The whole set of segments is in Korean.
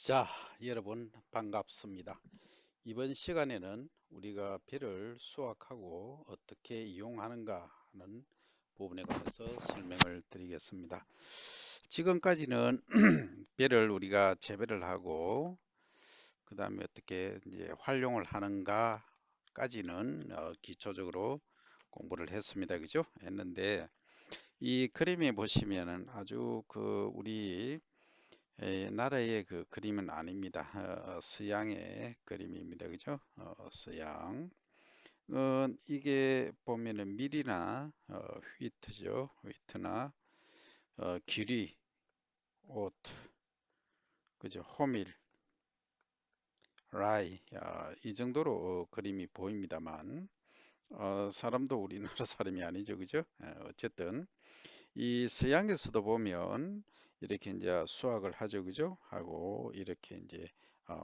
자, 여러분 반갑습니다. 이번 시간에는 우리가 배를 수확하고 어떻게 이용하는가 하는 부분에 관해서 설명을 드리겠습니다. 지금까지는 배를 우리가 재배를 하고 그 다음에 어떻게 이제 활용을 하는가까지는 기초적으로 공부를 했습니다. 그죠? 했는데 이 그림에 보시면은 아주 우리 나라의 그 그림은 아닙니다. 서양의 그림입니다. 그죠? 서양. 이게 보면은 밀이나 휘트죠. 휘트나 귀리, 옷, 그죠? 호밀, 라이, 이 정도로 그림이 보입니다만 사람도 우리나라 사람이 아니죠. 그죠? 어쨌든 이 서양에서도 보면 이렇게 이제 수확을 하죠, 그죠? 하고 이렇게 이제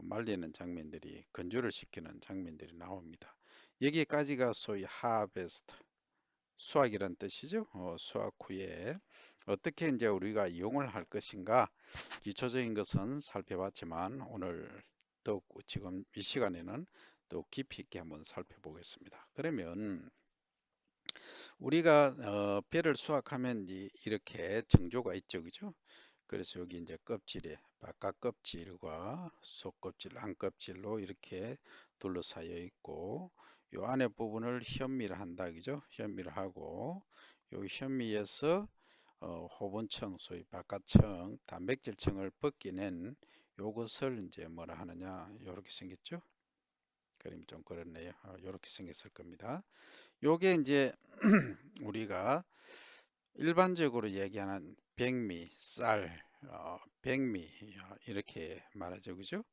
말리는 장면들이 건조를 시키는 장면들이 나옵니다. 여기까지가 소위 하베스트 수확이란 뜻이죠. 수확 후에 어떻게 이제 우리가 이용을 할 것인가 기초적인 것은 살펴봤지만 오늘 또 지금 이 시간에는 또 깊이 있게 한번 살펴보겠습니다. 그러면 우리가 배를 수확하면 이렇게 정조가 있죠, 그죠? 그래서 여기 이제 껍질에 바깥 껍질과 속 껍질, 안 껍질로 이렇게 둘러싸여 있고 요 안에 부분을 현미를 한다, 그죠? 현미를 하고 요 현미에서 호분층, 소위 바깥층, 단백질층을 벗겨낸 요것을 이제 뭐라 하느냐, 요렇게 생겼죠? 그림 좀 그렇네요. 요렇게 생겼을 겁니다. 요게 이제 우리가 일반적으로 얘기하는 백미, 쌀, 백미 이렇게 말하죠, 그죠?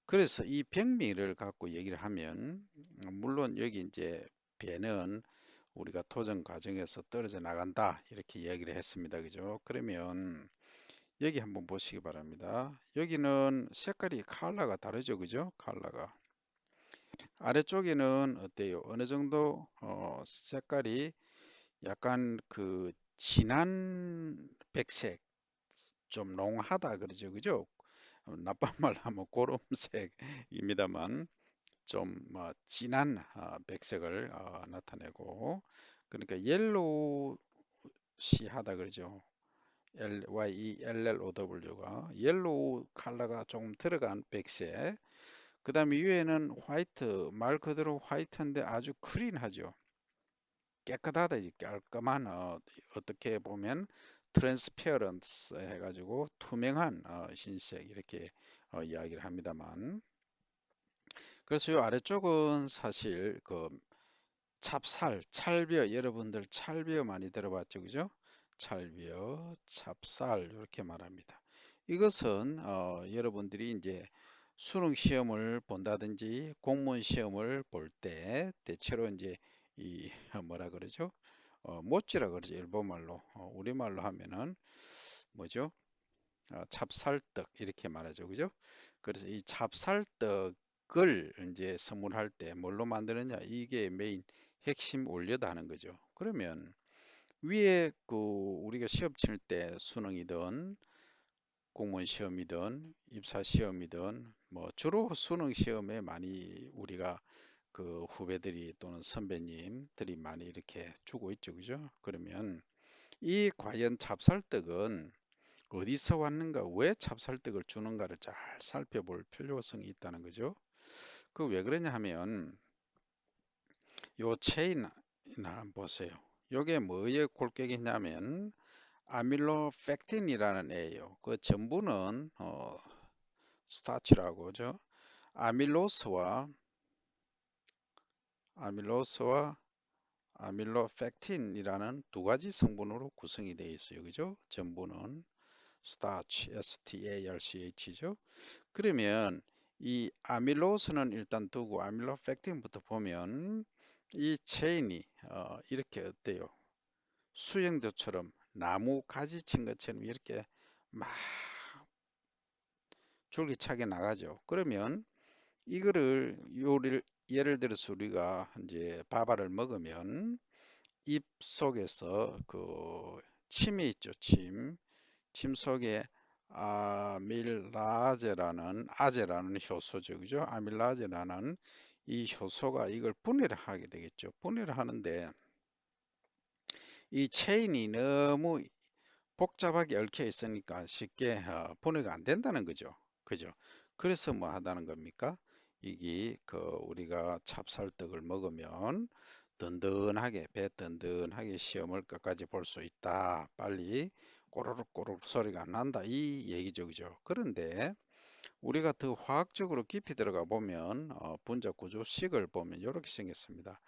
그래서 이 백미를 갖고 얘기를 하면 물론 여기 이제 배는 우리가 토종 과정에서 떨어져 나간다 이렇게 얘기를 했습니다, 그죠? 그러면 여기 한번 보시기 바랍니다. 여기는 색깔이 컬러가 다르죠, 그죠? 컬러가 아래쪽에는 어때요? 어느 정도 색깔이 약간 그 진한 백색, 좀 농하다 그러죠, 그죠? 나쁜 말로 하면 고름색입니다만 좀 진한 백색을 나타내고 그러니까 옐로우시하다 그러죠. YELLOW가 옐로우 컬러가 조금 들어간 백색. 그 다음에 위에는 화이트, 말 그대로 화이트인데 아주 클린하죠. 깨끗하다, 이제 깔끔한 어떻게 보면 트랜스페어런스 해가지고 투명한 흰색 이렇게 이야기를 합니다만 그래서 이 아래쪽은 사실 그 찹쌀, 찰벼 여러분들 찰벼 많이 들어봤죠, 그죠? 찰벼, 찹쌀 이렇게 말합니다. 이것은 여러분들이 이제 수능 시험을 본다든지 공무원 시험을 볼 때 대체로 이제 이 뭐라 그러죠? 모찌라 그러죠. 일본말로. 우리말로 하면은 뭐죠? 찹쌀떡 이렇게 말하죠. 그죠? 그래서 이 찹쌀떡을 이제 선물할 때 뭘로 만드느냐? 이게 메인 핵심 원료다 하는 거죠. 그러면 위에 우리가 시험 칠 때 수능이든 공무원 시험이든 입사 시험이든 뭐 주로 수능 시험에 많이 우리가 그 후배들이 또는 선배님들이 많이 이렇게 주고 있죠. 그죠? 그러면 이 과연 찹쌀떡은 어디서 왔는가, 왜 찹쌀떡을 주는가를 잘 살펴볼 필요성이 있다는 거죠. 그 왜 그러냐 하면 요 체인 한번 보세요. 요게 뭐의 골격이냐면 아밀로펙틴이라는 애예요. 그 전부는 스타치라고 하죠. 아밀로스와 아밀로스와 아밀로펙틴이라는 두 가지 성분으로 구성이 되어 있어요. 그죠? 전부는 스타치, STARCH죠. 그러면 이 아밀로스는 일단 두고 아밀로펙틴부터 보면 이 체인이 이렇게 어때요? 수영조처럼 나무 가지 친 것처럼 이렇게 막 줄기차게 나가죠. 그러면 이거를 요리를 예를 들어서 우리가 이제 밥알을 먹으면 입 속에서 그 침이 있죠. 침 속에 아제라는 효소죠. 그죠? 아밀라제라는 이 효소가 이걸 분해를 하게 되겠죠. 분해를 하는데 이 체인이 너무 복잡하게 얽혀 있으니까 쉽게 분해가 안 된다는 거죠. 그죠? 그래서 뭐 하다는 겁니까? 이게 그 우리가 찹쌀떡을 먹으면 든든하게 배 든든하게 시험을 끝까지 볼 수 있다. 빨리 꼬르륵 꼬르륵 소리가 안 난다. 이 얘기죠. 그죠? 그런데 우리가 더 화학적으로 깊이 들어가 보면 분자 구조식을 보면 이렇게 생겼습니다.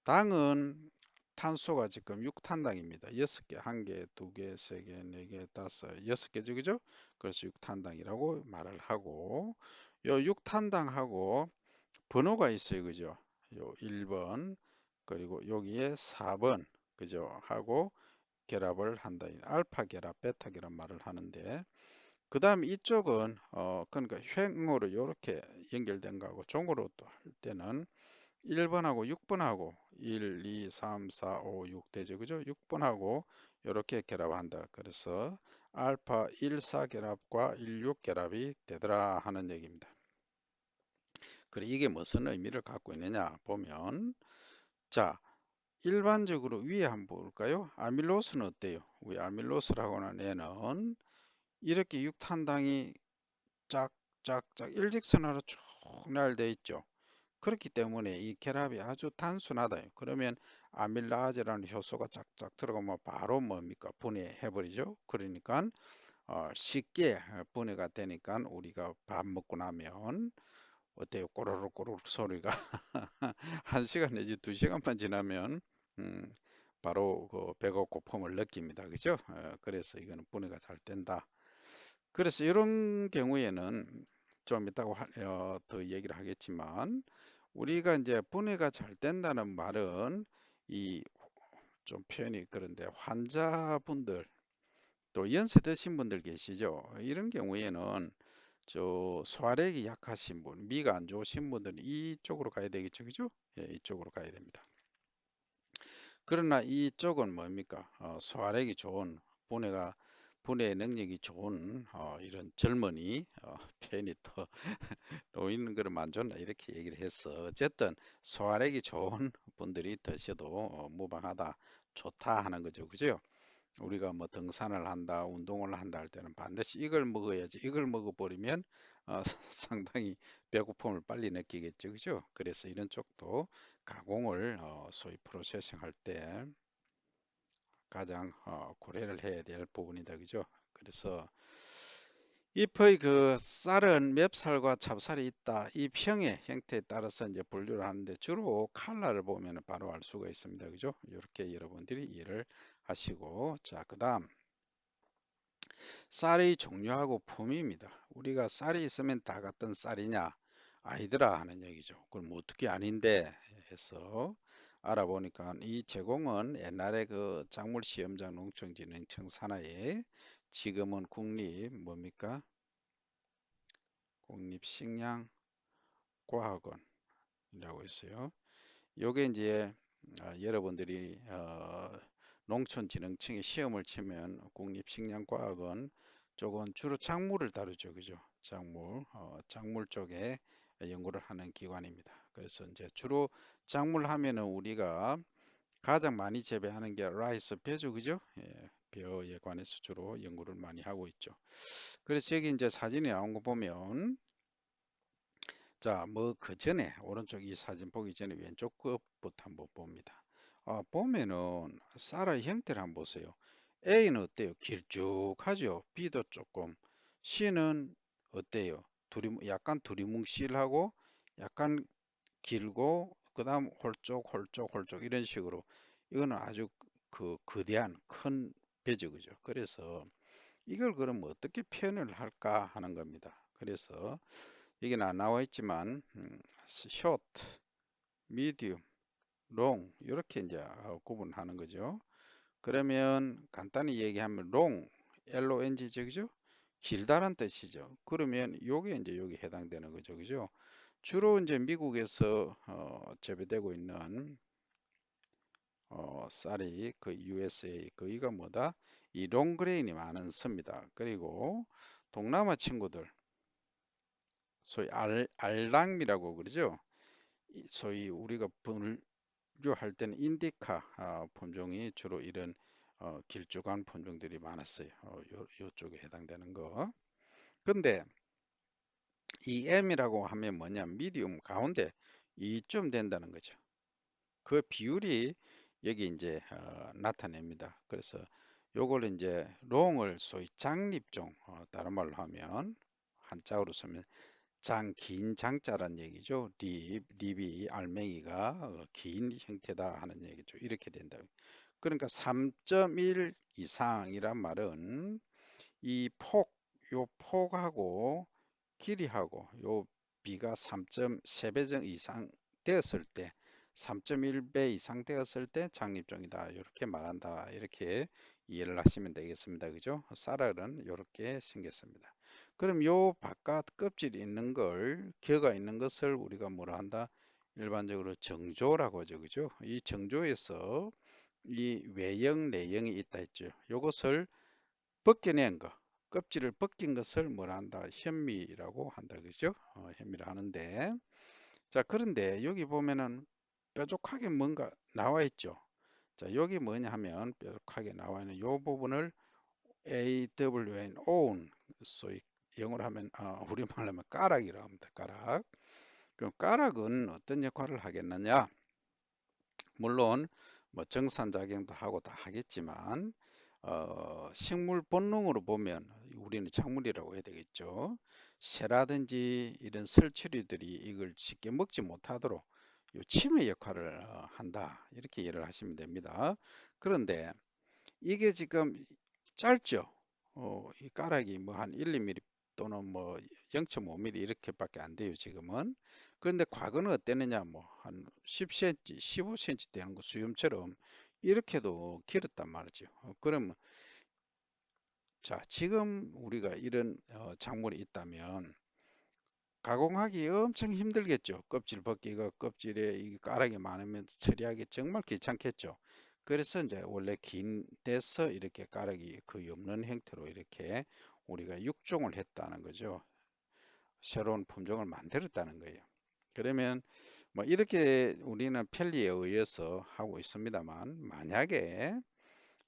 당은 탄소가 지금 6탄당입니다. 6개, 1개, 2개, 3개, 4개, 5, 6개죠, 그죠? 그래서 6탄당이라고 말을 하고, 요 6탄당하고 번호가 있어요, 그죠? 요 1번, 그리고 여기에 4번, 그죠? 하고 결합을 한다. 알파 결합, 베타 결합 말을 하는데, 그 다음에 이쪽은, 그러니까 횡으로 이렇게 연결된 거하고 종으로 또 할 때는 1번하고 6번하고 1, 2, 3, 4, 5, 6 되죠. 그죠? 6번하고 이렇게 결합한다. 그래서 알파 1, 4 결합과 1, 6 결합이 되더라 하는 얘기입니다. 그래 이게 무슨 의미를 갖고 있느냐 보면 자 일반적으로 위에 한번 볼까요? 아밀로스는 어때요? 우리 아밀로스라고 하는 애는 이렇게 6탄당이 짝짝짝 일직선으로 쭉 나열되어 있죠. 그렇기 때문에 이 결합이 아주 단순하다. 그러면 아밀라제라는 효소가 쫙쫙 들어가면 바로 뭡니까? 분해해 버리죠. 그러니까 쉽게 분해가 되니까 우리가 밥 먹고 나면 어때요? 꼬르륵 꼬르륵 소리가 1시간 내지 2시간만 지나면 음, 바로 그 배가 고픔을 느낍니다. 그죠? 그래서 이거는 분해가 잘 된다. 그래서 이런 경우에는 좀 이따가 더 얘기를 하겠지만 우리가 이제 분해가 잘 된다는 말은 이 좀 표현이 그런데 환자분들 또 연세 드신 분들 계시죠? 이런 경우에는 저 소화력이 약하신 분, 미가 안 좋으신 분들은 이쪽으로 가야 되겠죠, 그죠? 예, 이쪽으로 가야 됩니다. 그러나 이쪽은 뭡니까? 소화력이 좋은 분해 능력이 좋은 이런 젊은이 표현이 더 노인 그럼 안 좋나 이렇게 얘기를 해서 어쨌든 소화력이 좋은 분들이 드셔도 무방하다 좋다 하는 거죠 그죠 우리가 뭐 등산을 한다 운동을 한다 할 때는 반드시 이걸 먹어야지 이걸 먹어버리면 상당히 배고픔을 빨리 느끼겠죠 그죠 그래서 이런 쪽도 가공을 소위 프로세싱 할 때 가장 고려를 해야 될 부분이다 그죠 그래서 잎의 그 쌀은 맵쌀과 찹쌀이 있다. 이 평의 형태에 따라서 이제 분류를 하는데 주로 칼라를 보면 바로 알 수가 있습니다. 그죠? 이렇게 여러분들이 이해를 하시고 자, 그다음 쌀의 종류하고 품위입니다. 우리가 쌀이 있으면 다 같은 쌀이냐? 아니더라 하는 얘기죠. 그럼 뭐 어떻게 아닌데 해서 알아보니까 이 제공은 옛날에 그 작물시험장 농촌진흥청 산하에 지금은 국립 뭡니까? 국립식량과학원이라고 있어요. 요게 이제 여러분들이 농촌진흥청에 시험을 치면 국립식량과학원 쪽은 주로 작물을 다루죠, 그죠? 작물 쪽에 연구를 하는 기관입니다. 그래서 이제 주로 작물 하면은 우리가 가장 많이 재배하는 게 라이스 벼죠, 그죠? 예, 벼에 관해서 주로 연구를 많이 하고 있죠. 그래서 여기 이제 사진이 나온 거 보면 자, 뭐 그 전에 오른쪽 이 사진 보기 전에 왼쪽 끝부터 한번 봅니다. 보면은 쌀의 형태를 한번 보세요. A는 어때요? 길쭉하죠. B도 조금. C는 어때요? 약간 두리뭉실하고 약간 길고 그다음 홀쭉 홀쭉 홀쭉 이런 식으로 이거는 아주 그 거대한 큰 배죠, 그죠? 그래서 이걸 그럼 어떻게 표현을 할까 하는 겁니다. 그래서 여기는 안 나와 있지만 short, medium, long 이렇게 이제 구분하는 거죠. 그러면 간단히 얘기하면 long, long 그죠? 길다란 뜻이죠. 그러면 요게 이제 여기 해당되는 거죠. 그죠? 주로 이제 미국에서 재배되고 있는 쌀이 그 USA 거기가 뭐다? 이 롱그레인이 많은 섭니다. 그리고 동남아 친구들, 소위 알랑미라고 그러죠. 소위 우리가 분류할 때는 인디카 품종이 주로 이런 길쭉한 품종들이 많았어요. 요쪽에 해당되는 거. 근데 이 M이라고 하면 뭐냐, 미디움 가운데 이쯤 된다는 거죠. 그 비율이 여기 이제 나타냅니다. 그래서 요걸 이제 롱을 소위 장립종, 다른 말로 하면 한자어로 쓰면 긴 장자란 얘기죠. 립이 알맹이가 긴 형태다 하는 얘기죠. 이렇게 된다. 그러니까 3.1 이상이란 말은 이 요 폭하고 길이하고 요 비가 3.3배 이상 되었을 때 3.1배 이상 되었을 때 장립종이다 이렇게 말한다 이렇게 이해를 하시면 되겠습니다. 그죠? 쌀알은 이렇게 생겼습니다. 그럼 요 바깥 껍질이 있는 걸 겨가 있는 것을 우리가 뭐라 한다? 일반적으로 정조라고 하죠. 그죠? 이 정조에서 이 외형 내형이 있다 했죠. 요것을 벗겨낸 거, 껍질을 벗긴 것을 뭐라 한다? 현미라고 한다. 그죠? 현미를 하는데, 자, 그런데 여기 보면은 뾰족하게 뭔가 나와 있죠. 자, 여기 뭐냐 하면 뾰족하게 나와 있는 이 부분을 AWN, own, 소위 영어로 하면, 우리말로 하면 까락이라고 합니다. 까락. 그럼 까락은 어떤 역할을 하겠느냐? 물론 뭐 정산작용도 하고 다 하겠지만 식물 본능으로 보면 우리는 작물이라고 해야 되겠죠. 새라든지 이런 설치류들이 이걸 쉽게 먹지 못하도록 요 침의 역할을 한다. 이렇게 이해를 하시면 됩니다. 그런데 이게 지금 짧죠. 이 가락이 뭐 한 1, 2mm 또는 뭐 0.5mm 이렇게밖에 안 돼요, 지금은. 그런데 과거는 어땠느냐, 뭐 한 10cm, 15cm 되는 거 수염처럼 이렇게도 길었단 말이죠. 그러면 자, 지금 우리가 이런 작물이 있다면 가공하기 엄청 힘들겠죠. 껍질 벗기가 껍질에 이 가락이 많으면 처리하기 정말 귀찮겠죠. 그래서 이제 원래 긴 데서 이렇게 가락이 거의 없는 형태로 이렇게 우리가 육종을 했다는 거죠. 새로운 품종을 만들었다는 거예요. 그러면 뭐 이렇게 우리는 편리에 의해서 하고 있습니다만 만약에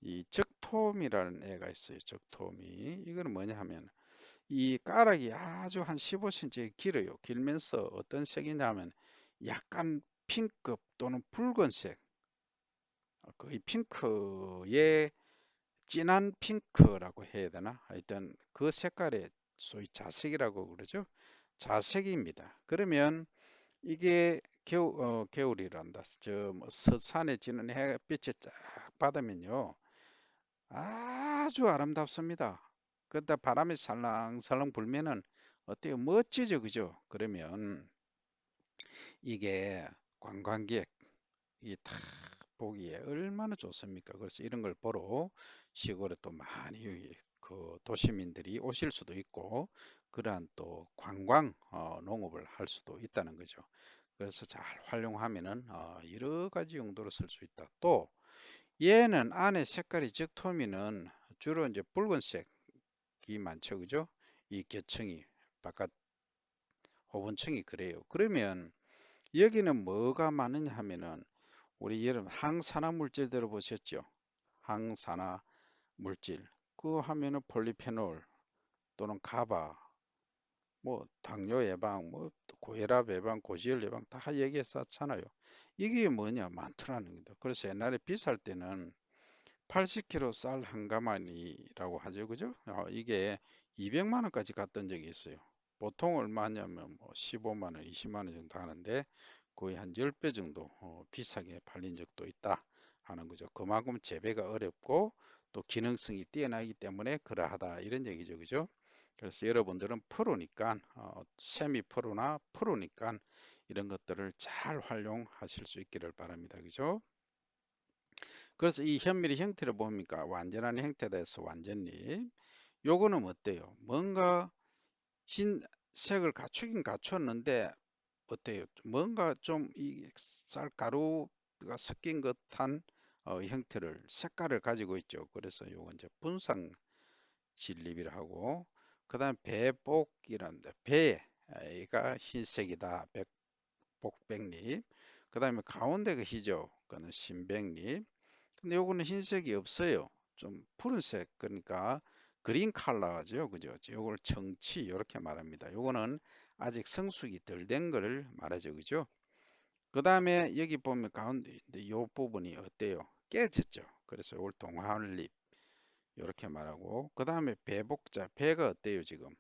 이 적톰이라는 애가 있어요. 적톰이 이거는 뭐냐 하면 이 가락이 아주 한 15cm 길어요. 길면서 어떤 색이냐면 약간 핑크 또는 붉은색, 거의 핑크의 진한 핑크라고 해야 되나? 하여튼 그 색깔의 소위 자색이라고 그러죠. 자색입니다. 그러면 이게 겨울이란다. 저뭐 서산에 지는 햇빛에 쫙 받으면요. 아주 아름답습니다. 그러다 바람이 살랑살랑 불면은 어때요? 멋지죠, 그죠? 그러면 이게 관광객이 다 보기에 얼마나 좋습니까? 그래서 이런 걸 보러 시골에 또 많이 그 도시민들이 오실 수도 있고 그러한 또 관광 농업을 할 수도 있다는 거죠. 그래서 잘 활용하면은 여러 가지 용도로 쓸 수 있다. 또 얘는 안에 색깔이 적토미는 주로 이제 붉은색이 많죠, 그죠? 이 겨청이 바깥 호분층이 그래요. 그러면 여기는 뭐가 많으냐 하면은 우리 여러분 항산화 물질 들어보셨죠? 항산화 물질. 그 하면은 폴리페놀 또는 가바, 뭐 당뇨 예방, 뭐 고혈압 예방, 고지혈 예방 다 얘기했었잖아요. 이게 뭐냐 많더라는 겁니다. 그래서 옛날에 비쌀 때는 80kg 쌀 한 가마니라고 하죠, 그죠? 이게 200만 원까지 갔던 적이 있어요. 보통 얼마냐면 뭐 15만 원, 20만 원 정도 하는데 거의 한 10배 정도 비싸게 팔린 적도 있다 하는 거죠. 그만큼 재배가 어렵고 또 기능성이 뛰어나기 때문에 그러하다 이런 얘기죠, 그죠? 그래서 여러분들은 프로니까 세미 프로나 프로니까 이런 것들을 잘 활용하실 수 있기를 바랍니다, 그죠? 그래서 이 현미의 형태를 보니까 완전한 형태다 해서 완전잎. 요거는 어때요? 뭔가 흰색을 갖추긴 갖췄는데 어때요? 뭔가 좀 이 쌀가루가 섞인 듯한 형태를 색깔을 가지고 있죠. 그래서 요건 이제 분상 진립이라 하고 그다음 배복이란데 배가 흰색이다. 복백잎. 그다음에 가운데가 희죠. 그거는 신백잎. 근데 요거는 흰색이 없어요. 좀 푸른색 그러니까 그린 컬러죠. 그죠? 요걸 청치 이렇게 말합니다. 요거는 아직 성숙이 덜 된 거를 말하죠. 그죠? 그다음에 여기 보면 가운데 요 부분이 어때요? 깨졌죠. 그래서 요걸 동화올립 이렇게 말하고 그다음에 배복자 배가 어때요 지금?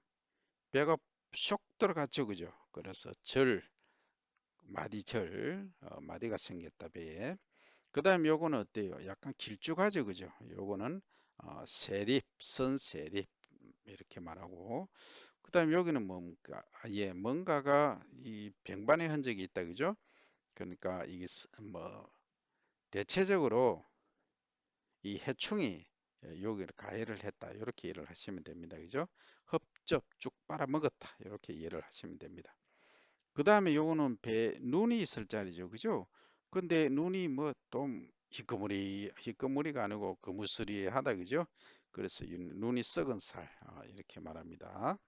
배가 쏙 들어갔죠. 그죠? 그래서 마디절 마디가 생겼다 배에. 그다음에 요거는 어때요? 약간 길쭉하죠, 그죠? 요거는 세립, 선세립 이렇게 말하고. 그다음에 여기는 뭡니까? 예, 뭔가가 이 병반의 흔적이 있다, 그죠? 그러니까 이게 뭐 대체적으로 이 해충이 여기를 가해를 했다, 이렇게 이해를 하시면 됩니다, 그죠? 흡접 쭉 빨아먹었다, 이렇게 이해를 하시면 됩니다. 그 다음에 요거는 배 눈이 있을 자리죠, 그죠? 근데 눈이 뭐 좀 희끄무리가 아니고 거무스리하다, 그죠? 그래서 이 눈이 썩은 살 이렇게 말합니다.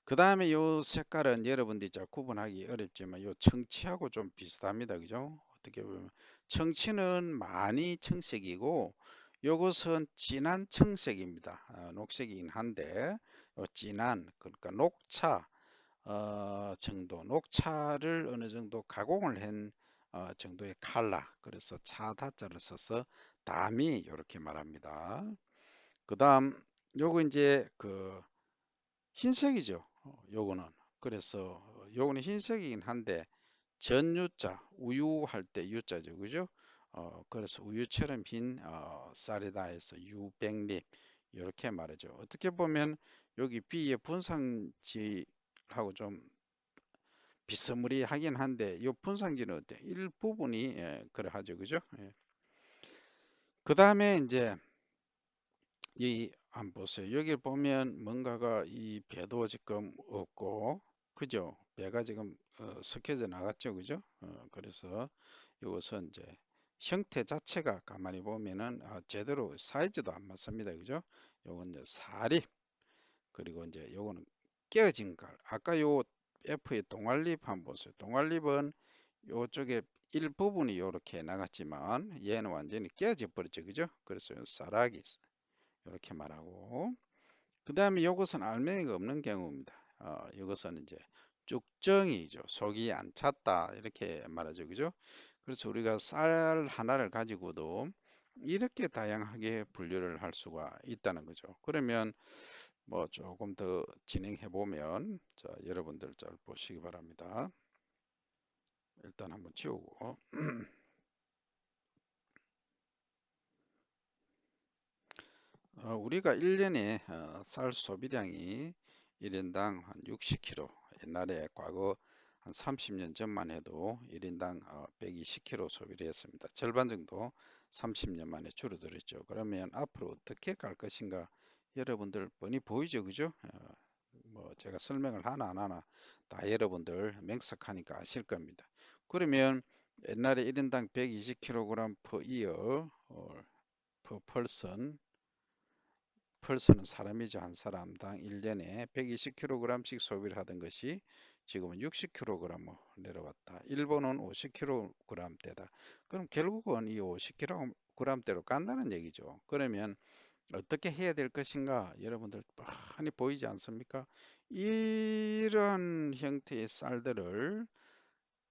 그 다음에 요 색깔은 여러분들이 잘 구분하기 어렵지만 요 청치하고 좀 비슷합니다, 그죠? 어떻게 보면 청치는 많이 청색이고 요것은 진한 청색입니다. 녹색이긴 한데 요 진한 그러니까 녹차 정도, 녹차를 어느 정도 가공을 한 정도의 칼라, 그래서 차다자를 써서 담이 이렇게 말합니다. 그 다음 요거 이제 그 흰색이죠. 요거는 그래서 요거는 흰색이긴 한데 전유자, 우유할 때 유자죠, 그죠? 그래서 우유처럼 흰 쌀이다 해서 유백립 이렇게 말하죠. 어떻게 보면 여기 B의 분상지하고 좀 비스무리하긴 한데 이 분상지는 어때? 일부분이 그러하죠, 그죠? 예. 그 다음에 이제 이 한번 보세요. 여기 보면 뭔가가 이 배도 지금 없고, 그죠? 배가 지금 섞여져 나갔죠, 그죠? 그래서 이것은 이제 형태 자체가 가만히 보면은 제대로 사이즈도 안 맞습니다, 그죠? 요건 이제 사립, 그리고 이제 요거는 깨어진 걸. 아까 요 F의 동알립 한번 보세요. 동알립은 요쪽에 일부분이 이렇게 나갔지만 얘는 완전히 깨져 버렸죠, 그죠? 그래서 요 쌀하기 이렇게 말하고 그 다음에 이것은 알맹이가 없는 경우입니다. 이것은 이제 쭉정이죠. 속이 안 찼다 이렇게 말하죠, 그죠? 그래서 우리가 쌀 하나를 가지고도 이렇게 다양하게 분류를 할 수가 있다는 거죠. 그러면 뭐 조금 더 진행해 보면 자, 여러분들 잘 보시기 바랍니다. 일단 한번 지우고 우리가 1년에 쌀 소비량이 1인당 한 60kg, 옛날에 과거 한 30년 전만 해도 1인당 120kg 소비를 했습니다. 절반 정도 30년 만에 줄어들었죠. 그러면 앞으로 어떻게 갈 것인가 여러분들 뻔히 보이죠, 그죠? 뭐 제가 설명을 하나 안 하나 다 여러분들 맹석하니까 아실 겁니다. 그러면 옛날에 1인당 120kg per year, per person 펄스는 사람이죠. 한 사람당 1년에 120kg씩 소비를 하던 것이 지금은 60kg으로 내려왔다. 일본은 50kg대다. 그럼 결국은 이 50kg대로 간다는 얘기죠. 그러면 어떻게 해야 될 것인가? 여러분들 뻔히 보이지 않습니까? 이런 형태의 쌀들을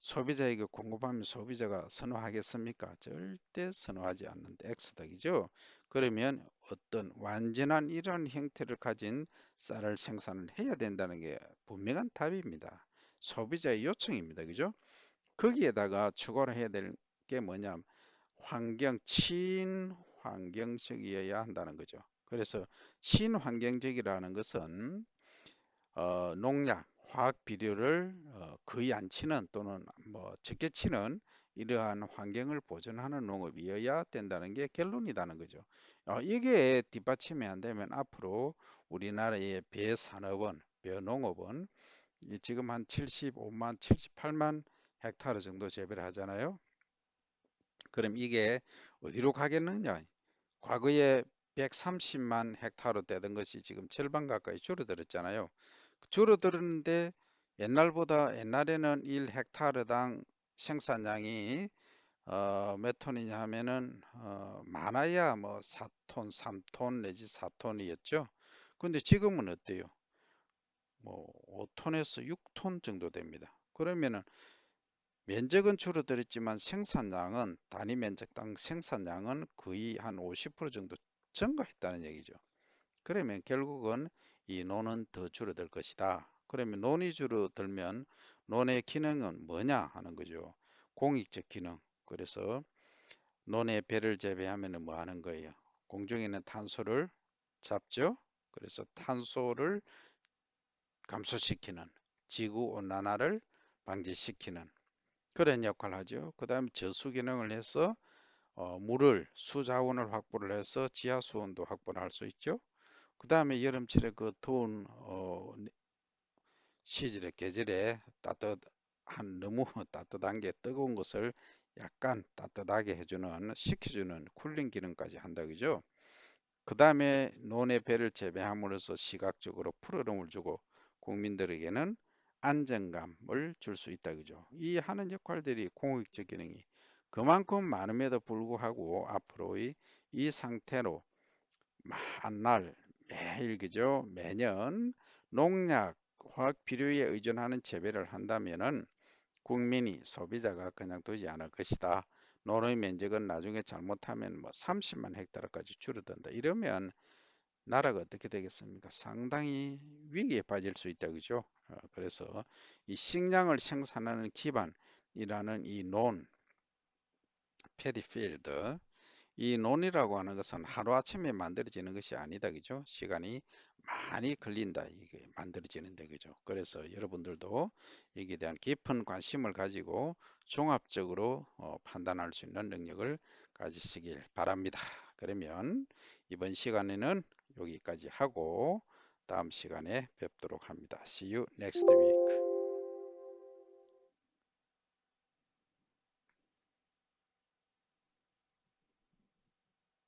소비자에게 공급하면 소비자가 선호하겠습니까? 절대 선호하지 않는데 X덕이죠. 그러면 어떤 완전한 이런 형태를 가진 쌀을 생산을 해야 된다는 게 분명한 답입니다. 소비자의 요청입니다. 그죠? 거기에다가 추가로 해야 될 게 뭐냐? 친환경적이어야 한다는 거죠. 그래서 친환경적이라는 것은 농약, 화학 비료를 거의 안 치는 또는 뭐 적게 치는 이러한 환경을 보존하는 농업이어야 된다는 게 결론이라는 거죠. 이게 뒷받침이 안 되면 앞으로 우리나라의 배산업은, 배농업은 지금 한 75만, 78만 헥타르 정도 재배를 하잖아요. 그럼 이게 어디로 가겠느냐? 과거에 130만 헥타르 되던 것이 지금 절반 가까이 줄어들었잖아요. 줄어들었는데 옛날에는 1헥타르당 생산량이 몇 톤이냐 하면은 많아야 뭐 4톤, 3톤 내지 4톤이었죠. 근데 지금은 어때요? 뭐 5톤에서 6톤 정도 됩니다. 그러면은 면적은 줄어들었지만 생산량은 단위 면적당 생산량은 거의 한 50% 정도 증가했다는 얘기죠. 그러면 결국은 이 논은 더 줄어들 것이다. 그러면 논이 줄어들면 논의 기능은 뭐냐 하는 거죠. 공익적 기능. 그래서 논의 배를 재배하면 뭐 하는 거예요? 공중에 있는 탄소를 잡죠. 그래서 탄소를 감소시키는 지구 온난화를 방지시키는 그런 역할을 하죠. 그 다음에 저수 기능을 해서 물을 수자원을 확보를 해서 지하 수온도 확보를 할 수 있죠. 그 다음에 여름철에 그 더운 시절에 계절에 너무 따뜻한 게 뜨거운 것을 약간 따뜻하게 해주는 식혀주는 쿨링 기능까지 한다 그죠. 그 다음에 논의 배를 재배함으로써 시각적으로 푸르름을 주고 국민들에게는 안정감을 줄 수 있다 그죠. 이 하는 역할들이 공익적 기능이 그만큼 많음에도 불구하고 앞으로의 이 상태로 한날 매일 그죠 매년 농약 화학 비료에 의존하는 재배를 한다면은 국민이 소비자가 그냥 두지 않을 것이다. 논의 면적은 나중에 잘못하면 뭐 30만 헥타르까지 줄어든다. 이러면 나라가 어떻게 되겠습니까? 상당히 위기에 빠질 수 있다 그죠? 그래서 이 식량을 생산하는 기반이라는 이 논, 패디필드 이 논이라고 하는 것은 하루아침에 만들어지는 것이 아니다, 그죠? 시간이 많이 걸린다, 이게 만들어지는데, 그죠? 그래서 여러분들도 여기에 대한 깊은 관심을 가지고 종합적으로 판단할 수 있는 능력을 가지시길 바랍니다. 그러면 이번 시간에는 여기까지 하고 다음 시간에 뵙도록 합니다. See you next week.